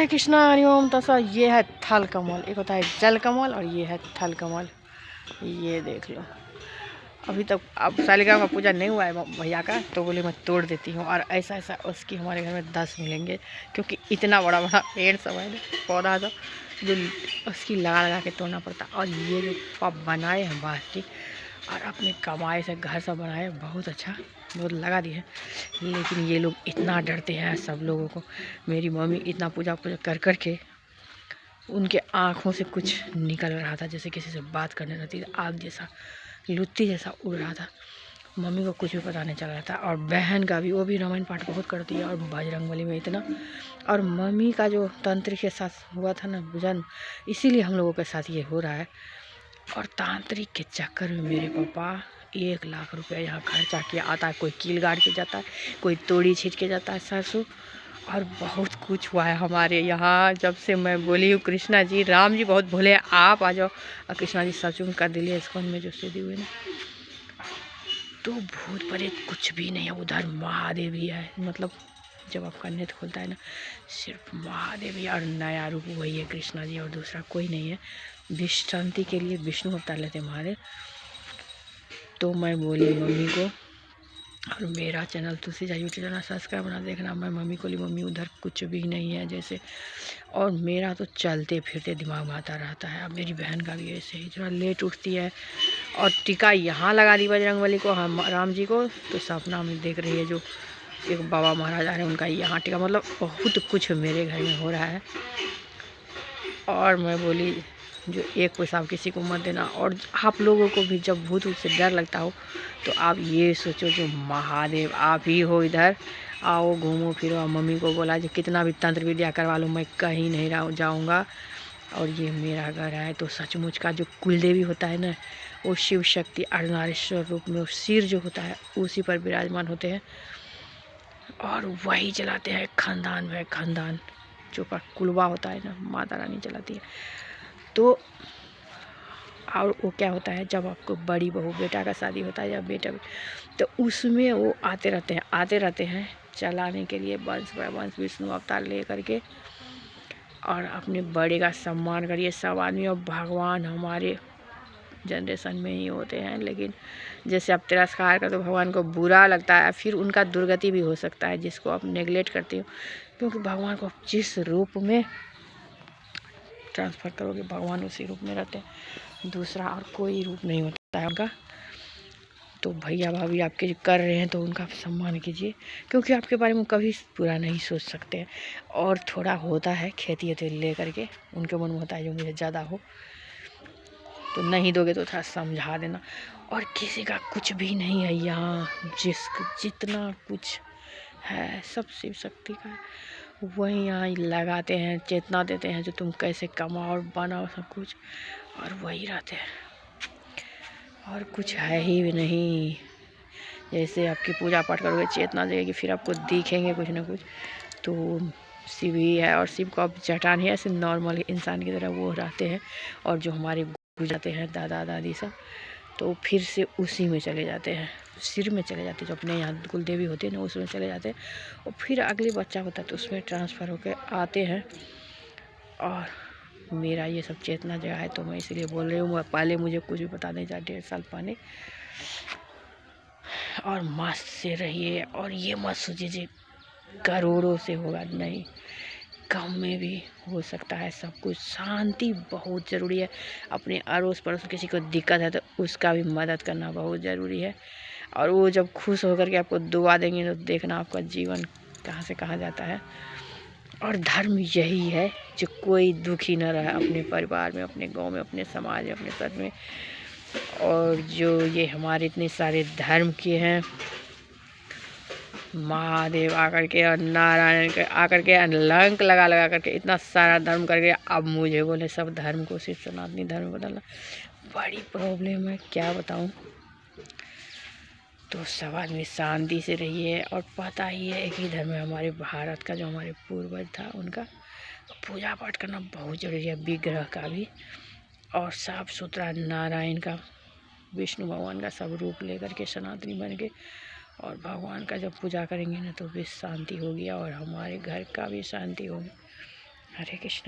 राधे कृष्णा हरिओम तसा। ये है थल कमल, एक होता है जल कमल और ये है थल कमल। ये देख लो। अभी तक अब शालिग्राम का पूजा नहीं हुआ है भैया का, तो बोले मैं तोड़ देती हूँ। और ऐसा ऐसा उसकी हमारे घर में 10 मिलेंगे, क्योंकि इतना बड़ा बड़ा पेड़ सब है, पौधा सब, जो उसकी लगा लगा के तोड़ना पड़ता। और ये जो पब बनाए हैं बाल्टी, और अपने कमाई से घर सब बनाए, बहुत अच्छा, बहुत लगा दिए हैं। लेकिन ये लोग इतना डरते हैं सब लोगों को। मेरी मम्मी इतना पूजा पूजा कर कर के उनके आँखों से कुछ निकल रहा था, जैसे किसी से बात करने रहती थी, आग जैसा, लुत्ती जैसा उड़ रहा था। मम्मी को कुछ भी पता नहीं चल रहा था। और बहन का भी, वो भी रामायण पाठ बहुत करती है, और बजरंगबली में इतना। और मम्मी का जो तांत्रिक के साथ हुआ था ना जन्म, इसीलिए हम लोगों के साथ ये हो रहा है। और तांत्रिक के चक्कर में मेरे पापा 1 लाख रुपया यहाँ खर्चा किया आता है। कोई कील गाड़ के जाता है, कोई तोड़ी छीट के जाता है सरसों, और बहुत कुछ हुआ है हमारे यहाँ। जब से मैं बोली हूँ कृष्णा जी, राम जी बहुत भोले, आप आ जाओ। और कृष्णा जी सच में कर दिले इसकोन में जो सीधी हुई ना, तो भूत प्रेत कुछ भी नहीं है उधर। महादेव ही है, मतलब जब आपका नेत्र खुलता है ना, सिर्फ महादेव ही, और नया रूप वही है कृष्णा जी, और दूसरा कोई नहीं है। विश्रांति के लिए विष्णु अवतार लेते महादेव। तो मैं बोली मम्मी को, और मेरा चैनल तुलसी यूट्यूब चैनल सब्सक्राइब बना देखना। मैं मम्मी को ली, मम्मी उधर कुछ भी नहीं है जैसे। और मेरा तो चलते फिरते दिमाग में आता रहता है। अब मेरी बहन का भी ऐसे ही, थोड़ा लेट उठती है। और टीका यहाँ लगा दी बजरंगबली को, हम राम जी को, तो सपना में देख रही है जो एक बाबा महाराज आ रहे हैं उनका यहाँ टीका। मतलब बहुत कुछ मेरे घर में हो रहा है। और मैं बोली जो एक पैसा आप किसी को मत देना। और आप लोगों को भी जब भूत से डर लगता हो, तो आप ये सोचो जो महादेव आप ही हो, इधर आओ घूमो फिरो। मम्मी को बोला जो कितना भी तंत्र विद्या करवा लो, मैं कहीं नहीं जाऊँगा, और ये मेरा घर है। तो सचमुच का जो कुलदेवी होता है ना, वो शिव शक्ति अर्धनारीश्वर रूप में, सिर जो होता है उसी पर विराजमान होते हैं, और वही चलाते हैं खानदान में। खानदान जो का कुलवा होता है ना, माता रानी चलाती है। तो और वो क्या होता है, जब आपको बड़ी बहू बेटा का शादी होता है या बेटा, तो उसमें वो आते रहते हैं चलाने के लिए, वंश बाय वंश विष्णु अवतार ले करके। और अपने बड़े का सम्मान करिए सब आदमी। और भगवान हमारे जनरेशन में ही होते हैं, लेकिन जैसे आप तिरस्कार कर तो भगवान को बुरा लगता है, फिर उनका दुर्गति भी हो सकता है, जिसको आप नेगलेक्ट करते हो। क्योंकि भगवान को जिस रूप में ट्रांसफ़र करोगे, भगवान उसी रूप में रहते हैं, दूसरा और कोई रूप नहीं होता है उनका। तो भैया भाभी आपके जो कर रहे हैं तो उनका सम्मान कीजिए, क्योंकि आपके बारे में कभी बुरा नहीं सोच सकते हैं। और थोड़ा होता है खेती वेती ले करके, उनके मन में होता है जो मुझे ज़्यादा हो, तो नहीं दोगे तो थोड़ा समझा देना। और किसी का कुछ भी नहीं है यहाँ, जितना कुछ है सब शिव शक्ति का है। वही यहाँ लगाते हैं, चेतना देते हैं जो तुम कैसे कमाओ और बनाओ सब कुछ, और वही रहते हैं। और कुछ है ही नहीं। जैसे आपकी पूजा पाठ करोगे, चेतना देगी, फिर आपको दिखेंगे कुछ ना कुछ। तो शिव ही है, और शिव को अब चट्टान ही ऐसे नॉर्मल इंसान की तरह वो रहते हैं। और जो हमारे गुजरते हैं दादा दादी सब, तो फिर से उसी में चले जाते हैं, सिर में चले जाते हैं, जो अपने यहाँ कुलदेवी होती है ना उसमें चले जाते हैं। और फिर अगले बच्चा होता है तो उसमें ट्रांसफ़र होकर आते हैं। और मेरा ये सब चेतना जगह है, तो मैं इसलिए बोल रही हूँ। पहले मुझे कुछ भी पता नहीं था, 1.5 साल पहले। और मस्त से रहिए, और ये मत सोचिए जी करोड़ों से होगा, नहीं, कम में भी हो सकता है सब कुछ। शांति बहुत ज़रूरी है। अपने अड़ोस पड़ोस किसी को दिक्कत है तो उसका भी मदद करना बहुत ज़रूरी है। और वो जब खुश होकर के आपको दुआ देंगे तो देखना आपका जीवन कहाँ से कहाँ जाता है। और धर्म यही है जो कोई दुखी न रहे अपने परिवार में, अपने गांव में, अपने समाज में, अपने शहर में। और जो ये हमारे इतने सारे धर्म के हैं, महादेव आकर के और नारायण के आकर के लंक लगा लगा करके इतना सारा धर्म करके, अब मुझे बोले सब धर्म को सिर्फ सनातनी धर्म बदलना, बड़ी प्रॉब्लम है, क्या बताऊं। तो सब आदमी शांति से रहिए। और पता ही है एक ही धर्म है हमारे भारत का, जो हमारे पूर्वज था उनका। पूजा पाठ करना बहुत ज़रूरी है, विग्रह का भी, और साफ सुथरा नारायण का, विष्णु भगवान का सब रूप लेकर के सनातनी बन के। और भगवान का जब पूजा करेंगे ना तो भी शांति होगी, और हमारे घर का भी शांति होगी। हरे कृष्ण।